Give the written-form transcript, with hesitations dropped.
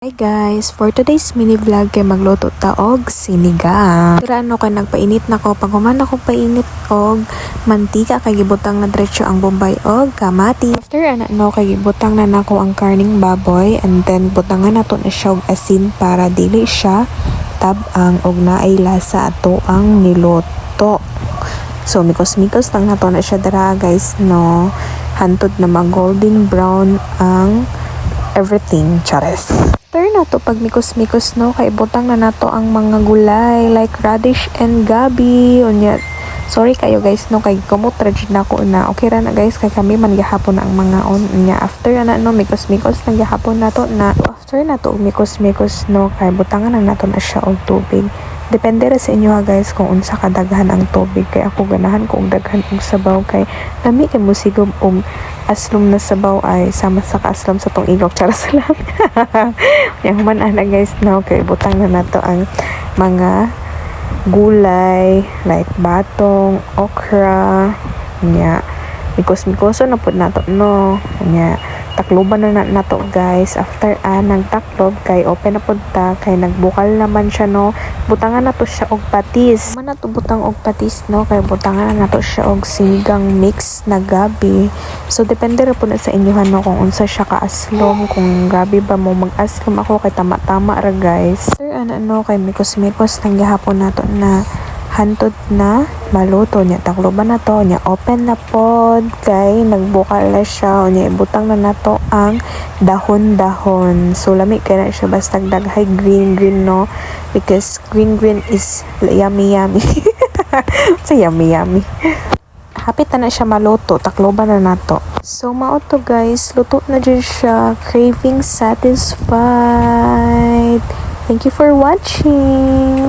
Hi guys, for today's mini vlog kay magluto ta og sinigang. Pero ano kay nagpainit na ko, pag human ako painit og mantika kay gibutang na diretso ang bombay og kamati. After no kay gibutang na nako ang karning baboy and then butangan nato na siya og asin para dili siya tabang og naay lasa ato ang niluto. So mikos-mikos lang nato na siya dira guys no. Hantod na mag golden brown ang everything, chares. After na to, pag mikos-mikos no, kay butang na nato ang mga gulay like radish and gabi. Unya, sorry kayo guys no, kay kumutradjid na ko na. Okay ra na guys, kay kami man gihapon na ang mga unya. After na no, mikos-mikos lang gihapon nato na. After na to, mikos-mikos no, kay butangan na nato na siya og tubig. Depende ra sa inyo ha guys kung unsa kadaghan ang tubig, kay ako ganahan ko og daghan og sabaw kay lami kay musigom og aslom na sabaw ay sama sa kaaslom sa tong ilok charas lang. Yang human ana guys no, kay butang na nato ang mga gulay like batong, okra, nya mikos-mikoso na pud nato no. Nya takloban na nato guys. After nagtaklob kay open na pud ta kay nagbukal naman siya no. Butangan nato siya og patis. Man nato butang og patis no, kay butangan na nato siya og sinigang mix na gabi. So depende ra pud na sa inyo no kung unsa siya kaaslom, kung gabi ba mo mag-aslom. Ako kay tama-tama ra guys. After no kay mikos-mikos lang gihapon nato na hantod na maluto niya, takloban na to niya, open na pod kay nagbukal na siya niya, ibutang na nato ang dahon-dahon. So lami kay na siya basta daghay green no, because green is yummy sa yummy hapit na siya maluto, takloban na nato. So mao to guys, luto na dyan siya, craving satisfied. Thank you for watching.